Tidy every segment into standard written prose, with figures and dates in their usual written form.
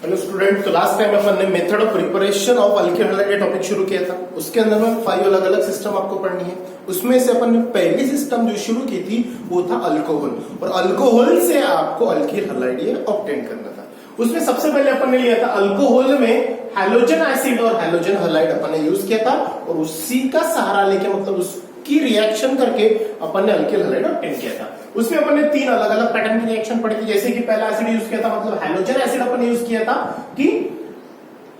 Hello student, तो last time अपन ने method of preparation of alkyl halide ये topic शुरू किया था। उसके अंदर में 5 अलग अलग सिस्टम आपको पढ़नी है। उसमें से अपन ने पहली सिस्टम जो शुरू की थी वो था अल्कोहल, और अल्कोहल से आपको अल्किल हैलाइड ये ऑब्टेन करना था। उसमें सबसे पहले अपन ने लिया था अल्कोहल में हैलोजन एसिड और हैलोजन हैलाइड अपन ने यूज किया था, और उसी का सहारा लेके मतलब उसकी रिएक्शन करके अपन ने अल्किल हैलाइड ऑब्टेन किया था। उसमें अपन ने 3 अलग अलग पैटर्न की रिएक्शन पढ़ी थी। जैसे कि पहला एसिड यूज किया था मतलब हैलोजन एसिड अपन ने यूज किया था कि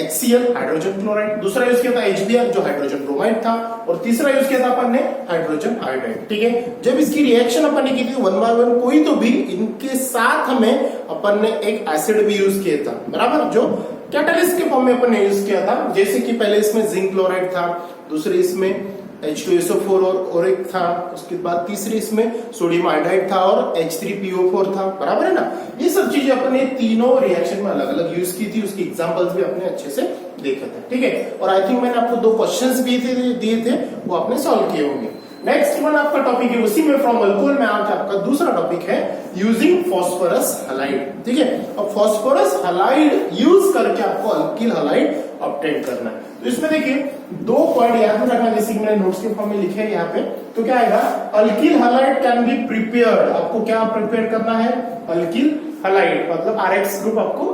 HCl हाइड्रोजन क्लोराइड, दूसरा यूज किया था HBr जो हाइड्रोजन ब्रोमाइड था, और तीसरा यूज किया था अपन ने हाइड्रोजन आयोडाइड। ठीक है, जब इसकी रिएक्शन अपन ने की थी 1 by 1 कोई तो भी इनके साथ हमें अपन ने एक एसिड भी यूज किया था, बराबर, जो कैटलिस्ट के फॉर्म में अपन ने यूज किया था। जैसे कि पहले इसमें जिंक क्लोराइड था, दूसरे इसमें H2SO4 और ओरिक था, उसके बाद तीसरी इसमें सोडियम आयोडाइड था और H3PO4 था, बराबर है ना। ये सब चीजें अपने तीनों रिएक्शन में अलग अलग यूज की थी, उसकी एग्जांपल्स भी अपने अच्छे से देखे थे। ठीक है, और आई थिंक मैंने आपको 2 क्वेश्चंस भी दिए थे, वो आपने सॉल्व किए होंगे। नेक्स्ट वन आपका टॉपिक है उसी में फ्रॉम अल्कोहल में आज आपका दूसरा टॉपिक है यूजिंग फॉस्फोरस हैलाइड। ठीक है, अब फॉस्फोरस हैलाइड यूज करके आपको अल्किल हैलाइड ऑब्टेन करना है। तो इसमें देखिए 2 पॉइंट याद में रखना, जैसे कि मैंने नोट्स के फॉर्म में लिखे हैं यहाँ पे। तो क्या आएगा, alkyl halide can be prepared. आपको क्या प्रिपेयर करना है, अल्किल हैलाइड मतलब RX ग्रुप आपको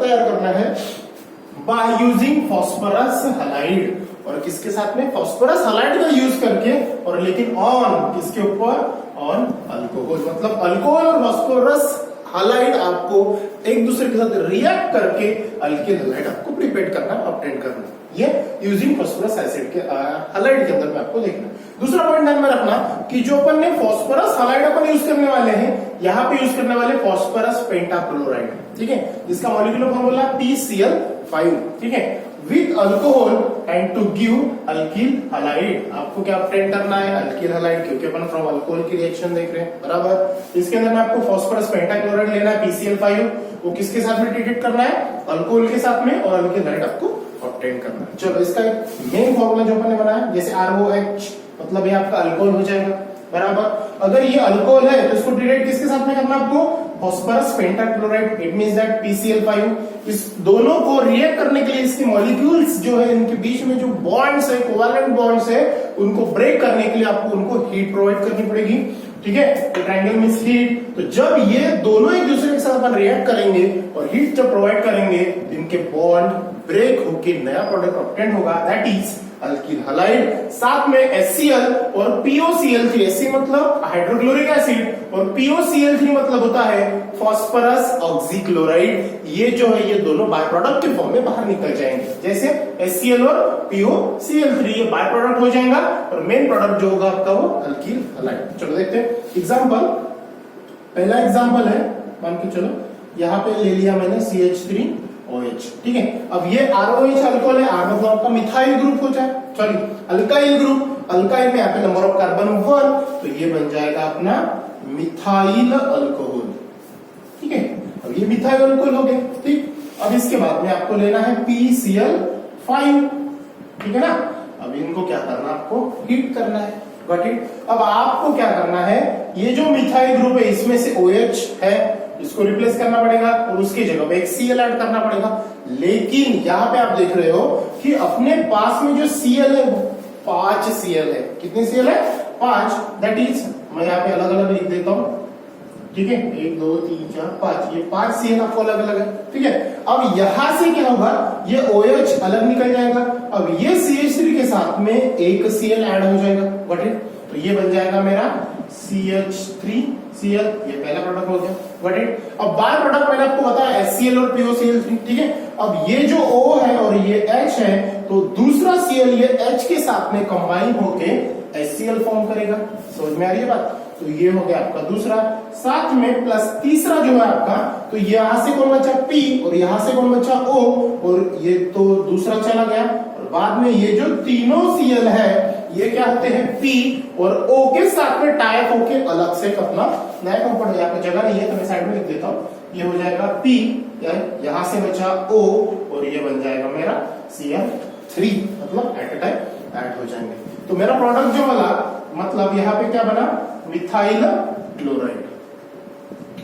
तैयार करना है बाय यूजिंग फॉस्फोरस हैलाइड, और किसके साथ में, फॉस्फोरस हैलाइड का यूज करके, और लेकिन ऑन किसके ऊपर, ऑन अल्कोहल। मतलब अल्कोहल और फॉस्फोरस हैलाइड आपको एक दूसरे के साथ रिएक्ट करके अल्किल हैलाइड आपको प्रिपेयर करना, ऑब्टेन करना, ये यूजिंग फॉस्फोरस एसिड के हैलाइड के अंदर में आपको देखना। दूसरा पॉइंट ध्यान में रखना कि जो अपन ने फॉस्फोरस हैलाइड अपन यूज करने वाले हैं, यहाँ पे यूज करने वाले फॉस्फोरस पेंटाक्लोराइड, ठीक है, जिसका मॉलिक्यूलर फॉर्मूला PCl5। ठीक है, with alcohol and to give alkyl halide. आपको क्या ऑब्टेन करना है, अल्किल हैलाइड, क्योंकि अपन फ्रॉम अल्कोहल की रिएक्शन देख रहे हैं, बराबर। इसके अंदर में आपको फॉस्फोरस पेंटाक्लोराइड लेना है PCl5, वो किसके साथ में ट्रीटेड करना है, अल्कोहल के साथ में, और अल्किल हैलाइड आपको ऑब्टेन करना है। चलो, इसका एक मेन फॉर्मूला जो अपन ने बनाया, जैसे ROH मतलब ये आपका अल्कोहल हो जाएगा, बराबर। अगर ये अल्कोहल है तो इसको ट्रीटेड किसके साथ में करना आपको, phosphorus pentachloride, it means that PCl5। इस दोनों को रिएक्ट करने के लिए इसके मॉलिक्यूल्स जो है, इनके बीच में जो बॉन्ड्स है, कोवैलेंट बॉन्ड्स है, उनको ब्रेक करने के लिए आपको उनको हीट प्रोवाइड करनी पड़ेगी। ठीक है, तो ट्रायंगल मींस हीट। तो जब ये दोनों एक दूसरे के साथ अपन रिएक्ट करेंगे और हीट जब प्रोवाइड करेंगे, तो इनके बॉन्ड ब्रेक होके नया प्रोडक्ट ऑब्टेन होगा, दैट इज अल्किल हैलाइड। साथ में HCl और POCl3, Sc मतलब हाइड्रोक्लोरिक एसिड और POCl3 मतलब होता है फॉस्फोरस ऑक्सीक्लोराइड। ये जो है ये दोनों बाय प्रोडक्ट के फॉर्म में बाहर निकल जाएंगे। जैसे HCl और POCl3 ये बाय प्रोडक्ट हो जाएगा, और मेन प्रोडक्ट जो होगा आपका वो अल्किल हैलाइड। चलो देखते हैं एग्जांपल। पहला एग्जांपल है, मान के चलो यहाँ पे ले लिया मैंने CH3OH। ठीक है, अब ये ROH अल्कोहल है, R मतलब आपका मिथाइल ग्रुप हो जाए, सॉरी अल्काइल ग्रुप। अल्काइल में यहाँ पे नंबर ऑफ कार्बन 1, तो ये बन जाएगा अपना मिथाइल अल्कोहल। ठीक है, अब ये मिथाइल अल्कोहल हो गया। ठीक, अब इसके बाद में आपको लेना है PCl5। ठीक है ना, अब इनको क्या करना, आपको हीट करना है, गॉट इट। अब आपको क्या करना है, ये जो मिथाइल ग्रुप है इसमें से OH है, इसको रिप्लेस करना पड़ेगा, और उसकी जगह पे एक Cl ऐड करना पड़ेगा। लेकिन यहाँ पे आप देख रहे हो कि अपने पास में जो Cl है 5 Cl है। कितनी Cl है, 5। दैट इज, मैं यहाँ पे अलग अलग लिख देता हूं। ठीक है, 1 2 3 4 5, ये 5 Cl आपको अलग अलग है। ठीक है, अब यहां से क्या होगा, ये OH अलग निकल जाएगा, अब ये CH3 के साथ में एक Cl ऐड हो जाएगा, गॉट इट। तो ये बन जाएगा मेरा CH3Cl, ये पहला प्रोडक्ट हो गया, गॉट इट। अब बाय प्रोडक्ट मैंने आपको बताया HCl और POCl3। ठीक है, अब ये जो O है और ये H है, तो दूसरा Cl ये H के साथ में कंबाइन होके HCl फॉर्म करेगा। समझ में आ रही है बात। तो ये हो गया आपका दूसरा, साथ में प्लस तीसरा जो है आपका, तो यहां से कौन बचा P और यहां से कौन बचा O, और ये तो दूसरा चला गया, और बाद में ये जो तीनों Cl है ये क्या होते हैं P और O के साथ में टाइप होके अलग से अपना नया कंपाउंड, यहाँ पे जगह नहीं है तो मैं साइड में लिख देता हूँ। ये हो जाएगा P, यहां से बचा O, और ये बन जाएगा मेरा Cl3, मतलब एट अ टाइम ऐड हो जाएंगे। तो मेरा प्रोडक्ट जो वाला मतलब यहाँ पे क्या बना, मिथाइल क्लोराइड,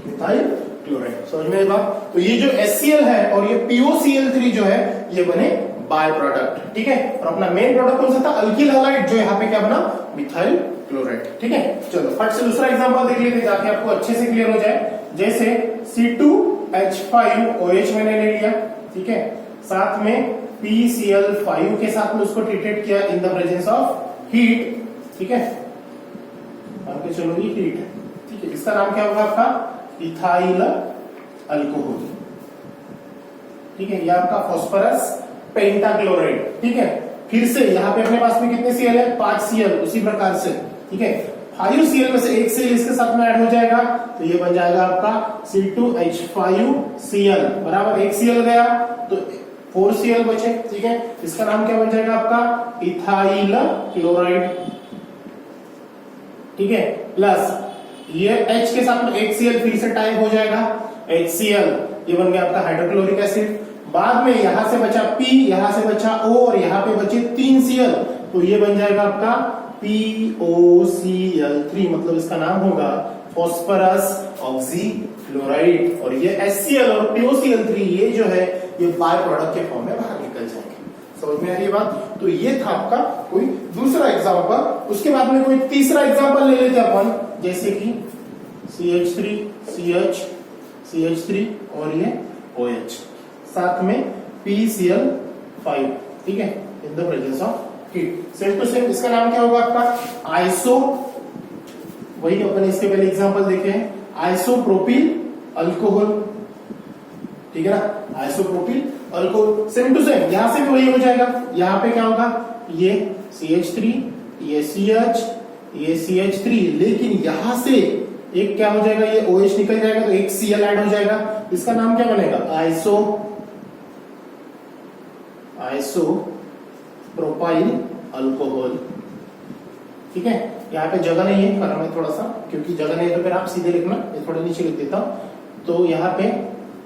मिथाइल क्लोराइड। समझ में आई बात? तो ये जो HCl है और ये POCl3 जो है ये बने बाय प्रोडक्ट, ठीक है। और अपना मेन प्रोडक्ट कौन सा था? अल्किल हैलाइड, जो यहाँ पे क्या बना? मिथाइल क्लोराइड, ठीक है। चलो फट से दूसरा एग्जांपल देख लेते हैं ताकि आपको अच्छे से क्लियर हो जाए। जैसे C2H5OH मैंने ले लिया, ठीक है, साथ में PCl5 के साथ में उसको ट्रीटेड किया इन द प्रेजेंस ऑफ हीट, ठीक है। आगे चलो ये हीट है, ठीक है। इसका नाम क्या होगा आपका? इथाइल अल्कोहल, ठीक है। ये आपका फास्फोरस पेंटाक्लोराइड, ठीक है। फिर से यहाँ पे अपने पास में कितने Cl है? 5 Cl, उसी प्रकार से, ठीक है। 5 Cl में से एक Cl इसके साथ में ऐड हो जाएगा तो ये बन जाएगा आपका C2H5Cl, बराबर। एक Cl गया तो 4 Cl बचे, ठीक है। इसका नाम क्या बन जाएगा आपका? इथाइल क्लोराइड, ठीक है। प्लस ये H के साथ में एक Cl फिर से टाइप हो जाएगा, HCl, ये बन गया आपका हाइड्रोक्लोरिक एसिड। बाद में यहां से बचा P, यहां से बचा O और यहां पे बचे 3 Cl, तो ये बन जाएगा आपका POCl3, मतलब इसका नाम होगा फास्फोरस ऑक्सीक्लोराइड। और ये HCl और POCl3 ये जो है ये बाय प्रोडक्ट के फॉर्म में बाहर निकल जाएंगे। समझ में आ रही है बात? तो ये था आपका कोई दूसरा एग्जांपल। उसके बाद में कोई तीसरा एग्जांपल ले लेते अपन, जैसे कि CH3 CH CH3 और ये OH, साथ में PCl5, ठीक है, in the presence of heat. Same to same इसका नाम क्या होगा आपका? आइसो, वही अपन इसके पहले एग्जांपल देखे हैं, आइसोप्रोपिल अल्कोहल, ठीक है ना, isopropyl alcohol. Same to same यहां से भी वही हो जाएगा। यहां पे क्या होगा? ये CH3, ये CH, ये CH3, लेकिन यहां से एक क्या हो जाएगा? ये OH निकल जाएगा तो एक Cl ऐड हो जाएगा। इसका नाम क्या बनेगा? आइसोप्रोपाइल अल्कोहल, ठीक है। यहाँ पे जगह नहीं है करना है थोड़ा सा, क्योंकि जगह नहीं है तो फिर आप सीधे लिखना, ये थोड़ा नीचे लिख देता हूं। तो यहाँ पे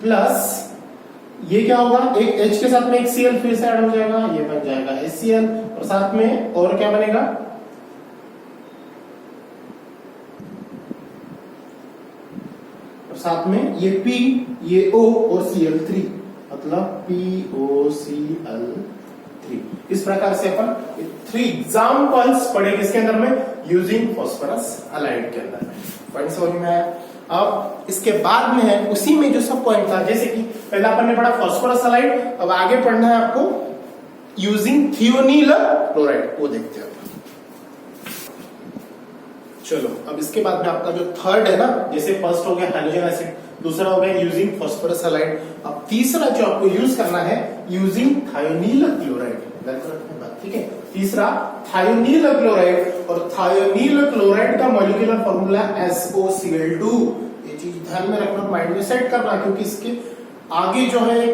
प्लस ये क्या होगा? एक H के साथ में एक Cl फिर से ऐड हो जाएगा, ये बन जाएगा HCl, और साथ में और क्या बनेगा? और साथ में ये P, ये O और Cl3, मतलब POCl3। इस प्रकार से अपन 3 एग्जांपल्स पढ़े किसके अंदर में? यूजिंग फास्फोरस हैलाइड के अंदर में। पॉइंट समझ में आया? अब इसके बाद में है उसी में जो सब पॉइंट था, जैसे कि पहला अपन ने पढ़ा फास्फोरस हैलाइड, अब आगे पढ़ना है आपको यूजिंग थियोनील क्लोराइड, वो देखते हैं। चलो अब इसके बाद में आपका जो थर्ड है ना, जैसे फर्स्ट हो गया हाइड्रोजन एसिड, दूसरा हो गया यूजिंग फास्फोरस हैलाइड, अब तीसरा जो आपको यूज करना है यूजिंग थायोनील क्लोराइड, ठीक है। तीसरा थायोनील क्लोराइड, और थायोनील क्लोराइड का मॉलिक्यूलर फॉर्मूला SOCl2। ये चीज ध्यान में रखना, माइंड में सेट करना, क्योंकि इसके आगे जो है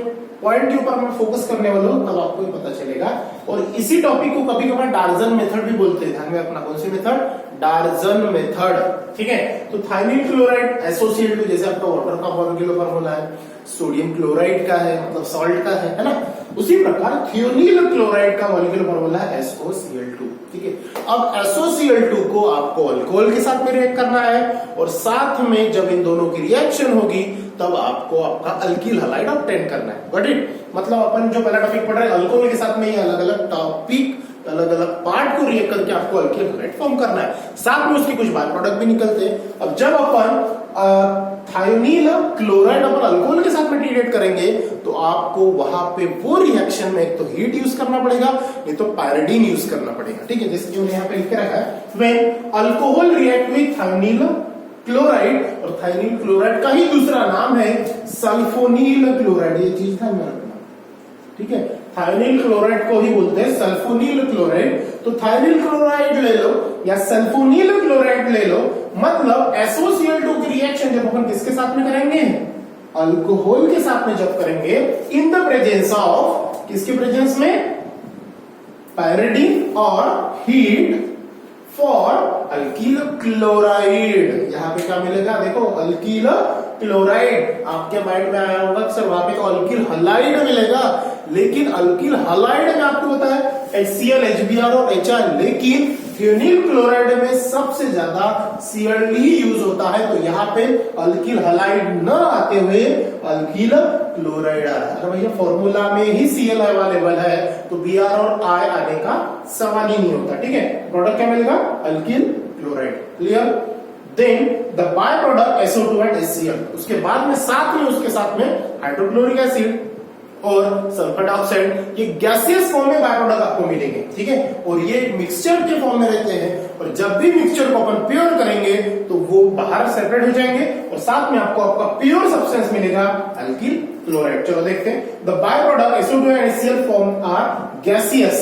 पॉइंट के ऊपर मैं फोकस करने वाला हूं, तब आपको पता चलेगा। और इसी टॉपिक को कभी कभार डार्जन मेथड भी बोलते हैं, ध्यान में रखना। कौन सी मेथड? डार्जन मेथड, ठीक है। तो थायोनील क्लोराइड SOCl2 जैसे आपका वाटर का मॉलिक्यूलर फॉर्मूला है, सोडियम क्लोराइड का है, मतलब सॉल्ट का है ना, उसी प्रकार थियोनील क्लोराइड का मॉलिक्यूलर फॉर्मूला है SOCl2, ठीक है। अब SOCl2 को आपको अल्कोहल के साथ में रिएक्ट करना है, और साथ में जब इन दोनों की रिएक्शन होगी तब आपको आपका अल्किल हैलाइड ऑब्टेन करना है। Got it? मतलब अपन जो पहला टॉपिक पढ़ रहे हैं अल्कोहल के साथ में, ये अलग अलग टॉपिक, अलग अलग पार्ट को रिएक्ट करके आपको अल्किल हैलाइड फॉर्म करना है, साथ में उसके कुछ बाय प्रोडक्ट भी निकलते हैं। अब जब अपन थायोनील क्लोराइड अपन अल्कोहल के साथ में ट्रीट करेंगे तो आपको वहां पे वो रिएक्शन में एक तो हीट यूज करना पड़ेगा, नहीं तो पैराडीन यूज करना पड़ेगा, ठीक है। जैसे जो यहाँ पे लिख के रखा है, when alcohol react with thionyl chloride, और थायोनील क्लोराइड का ही दूसरा नाम है सल्फोनील क्लोराइड, ये चीज ध्यान में रखना, ठीक है। थायोनील क्लोराइड को ही बोलते हैं सल्फोनील क्लोराइड। तो थायोनील क्लोराइड ले लो या सल्फोनील क्लोराइड ले लो, मतलब SOCl2 की रिएक्शन जब अपन किसके साथ में करेंगे? अल्कोहल के साथ में जब करेंगे, इन द प्रेजेंस ऑफ, किसके प्रेजेंस में? पैराडीन और हीट फॉर अल्कील क्लोराइड। यहां पे क्या मिलेगा? देखो अल्कील क्लोराइड, आपके माइंड में आया होगा सर वहां पे तो अल्किल हैलाइड मिलेगा, लेकिन अल्किल हैलाइड में आपको पता है HCl, HBr और HR, लेकिन थियोनिल क्लोराइड में सबसे ज्यादा Cl ही यूज होता है, तो यहाँ पे अल्किल हलाइड न आते हुए अल्किल क्लोराइड आ रहा है। अगर भैया फॉर्मूला में ही Cl अवेलेबल है तो Br और I आने का सवाल ही नहीं होता, ठीक है। प्रोडक्ट क्या मिलेगा? Alkyl chloride. Clear? Then the by product SO2 and HCl, उसके बाद में उसके साथ में हाइड्रोक्लोरिक एसिड और सल्फर डाइऑक्साइड, ये गैसियस फॉर्म में बाय प्रोडक्ट आपको मिलेंगे, ठीक है। और ये मिक्सचर के फॉर्म में रहते हैं, और जब भी मिक्सचर को अपन प्योर करेंगे तो वो बाहर सेपरेट हो जाएंगे और साथ में आपको आपका प्योर सब्सटेंस मिलेगा अल्किल क्लोराइड। चलो देखते हैं। The by product SO2 and HCl form are gaseous,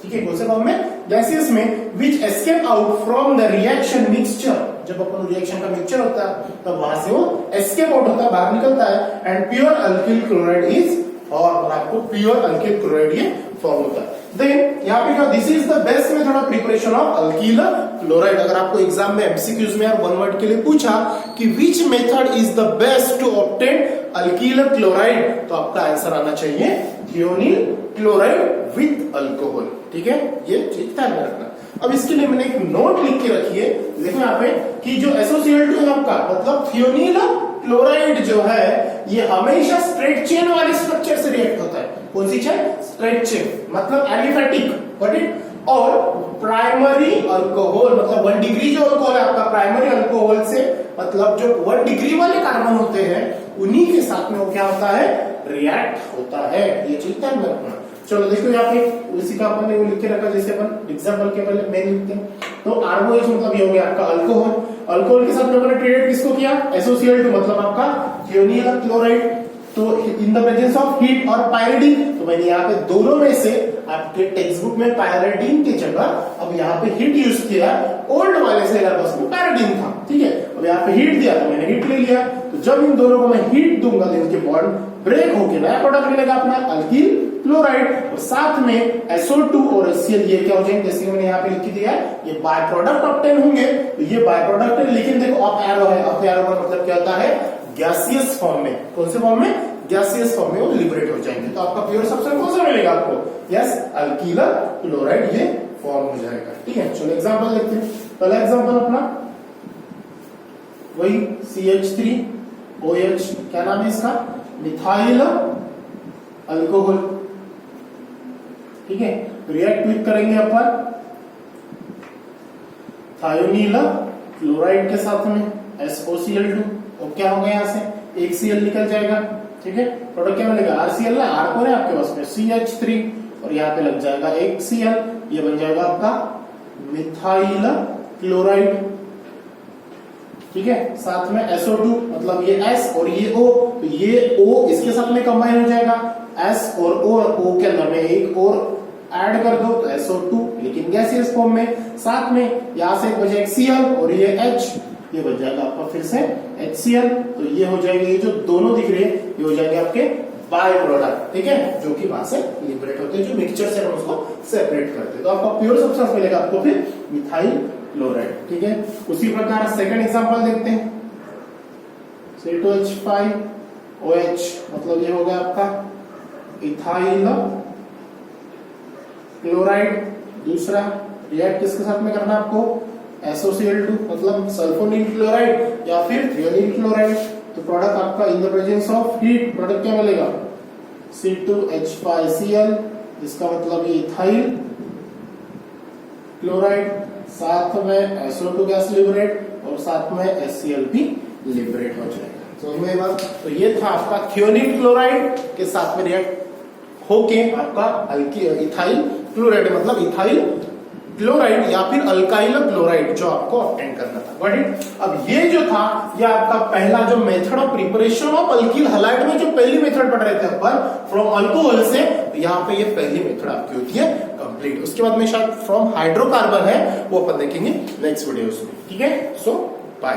ठीक है। कौन से फॉर्म में? गैसियस में, which escape out from the reaction mixture. जब अपन रिएक्शन का मिक्सचर होता है तब वहां से वो एस्केप आउट होता है, बाहर निकलता है, and pure alkyl chloride is और आपको प्योर अल्किल क्लोराइड ये फॉर्म होता है। देन यहाँ पे क्या, this is the best method of preparation of alkyl chloride. अगर आपको एग्जाम में एमसीक्यूज में यार वन वर्ड के लिए पूछा कि which method is the best to obtain alkyl chloride, तो आपका आंसर आना चाहिए थियोनिल क्लोराइड विथ अल्कोहल, ठीक है। ये चीज ध्यान में रखना। अब इसके लिए मैंने एक नोट लिख के रखी है, देखो यहाँ पे कि जो SOCl2 है आपका, मतलब थियोनिल क्लोराइड जो है ये हमेशा स्ट्रेट चेन वाले स्ट्रक्चर से रिएक्ट होता है। कौन सी चेन? स्ट्रेट चेन, मतलब एलिफेटिक, गॉट इट। और प्राइमरी अल्कोहल, मतलब 1 डिग्री जो अल्कोहल है आपका, प्राइमरी अल्कोहल से मतलब जो 1 डिग्री वाले कार्बन होते हैं उन्हीं के साथ में वो क्या होता है? रिएक्ट होता है। ये चीज ध्यान में रखना। चलो देखो यहाँ पे उसी का अपन ने वो लिख के रखा, जैसे अपन एग्जाम्पल के पहले मेन लिखते हैं, तो ROH मतलब ये हो गया आपका अल्कोहल। अल्कोहल के साथ में अपने ट्रीटेड किसको किया? SOCl2, मतलब आपका थियोनिल क्लोराइड। तो इन द प्रेजेंस ऑफ हीट और पायरिडीन, तो मैंने यहाँ पे दोनों में से आपके टेक्स्ट बुक में पायरिडीन की जगह अब यहाँ पे हीट यूज किया। ओल्ड वाले सिलेबस में पायरिडीन था, ठीक है। अब यहाँ पे हीट दिया तो मैंने हीट ले लिया। तो जब इन दोनों को मैं हीट दूंगा तो इनके बॉन्ड ब्रेक होकर नया प्रोडक्ट मिलेगा अपना अल्किल क्लोराइड, और साथ में SO2 और HCl ये क्या हो जाएंगे? जैसे मैंने यहाँ पे लिख दिया ये बाय प्रोडक्ट ऑब्टेन होंगे, तो ये बाय प्रोडक्ट है। लेकिन देखो अप एरो है, अप एरो का मतलब क्या होता है? गैसियस फॉर्म में। कौन से फॉर्म में? गैसियस फॉर्म में वो लिबरेट हो जाएंगे। तो आपका प्योर सब्सटेंस कौन सा मिलेगा आपको? यस, अल्किल क्लोराइड ये फॉर्म हो जाएगा, ठीक है। चलो एग्जांपल देखते हैं। पहला एग्जांपल अपना वही CH3OH, क्या नाम है इसका? मिथाइल अल्कोहल, ठीक है। रिएक्ट क्लिक करेंगे अपन थायोनिल क्लोराइड के साथ में SOCl2, और क्या होगा? यहाँ से एक Cl निकल जाएगा, ठीक है। प्रोडक्ट क्या मिलेगा? RCl ना, R कौन है आपके पास में? CH3, और यहाँ पे लग जाएगा एक Cl, ये बन जाएगा आपका मिथाइल क्लोराइड, ठीक है। साथ में SO2, मतलब ये S और ये O, तो ये O इसके साथ में कंबाइन हो जाएगा, S और O के अंदर में एक और ऐड कर दो तो SO2, लेकिन गैसियस फॉर्म में। साथ में यहां से बचे एक Cl और ये H, ये बन जाएगा आपका फिर से HCl। तो ये हो जाएंगे, ये जो दोनों दिख रहे हैं ये हो जाएंगे आपके बाय प्रोडक्ट, ठीक है, जो कि वहां से लिबरेट होते हैं, जो मिक्सचर से हम उसको सेपरेट करते हैं। तो आपका प्योर सब्सटेंस मिलेगा आपको फिर मिथाइल क्लोराइड, ठीक है। उसी प्रकार सेकंड एग्जांपल देखते हैं। C2H5OH, मतलब ये हो गया आपका इथाइल क्लोराइड। दूसरा रिएक्ट किसके साथ में करना है आपको? SOCl2, मतलब सल्फोनिल क्लोराइड या फिर थियोनिल क्लोराइड। तो प्रोडक्ट आपका इन the presence of heat product क्या मिलेगा? C2H5Cl, इसका मतलब ये इथाइल क्लोराइड, साथ में SO2 गैस लिबरेट, और साथ में HCl भी लिबरेट हो जाएगा। तो मैं बात, तो ये था आपका थियोनिल क्लोराइड के साथ में रिएक्ट होके आपका इथाइल क्लोराइड, मतलब इथाइल क्लोराइड या फिर अल्काइल क्लोराइड जो आपको ऑब्टेन करना था, गॉट इट। अब ये जो था ये आपका पहला जो method of preparation of alkyl halide में जो पहली मेथड पढ़ रहे थे अपन फ्रॉम अल्कोहल से, यहाँ पे ये पहली मेथड आपकी होती है कंप्लीट। उसके बाद में शायद फ्रॉम हाइड्रोकार्बन है, वो अपन देखेंगे नेक्स्ट वीडियोस में, ठीक है। सो बाय।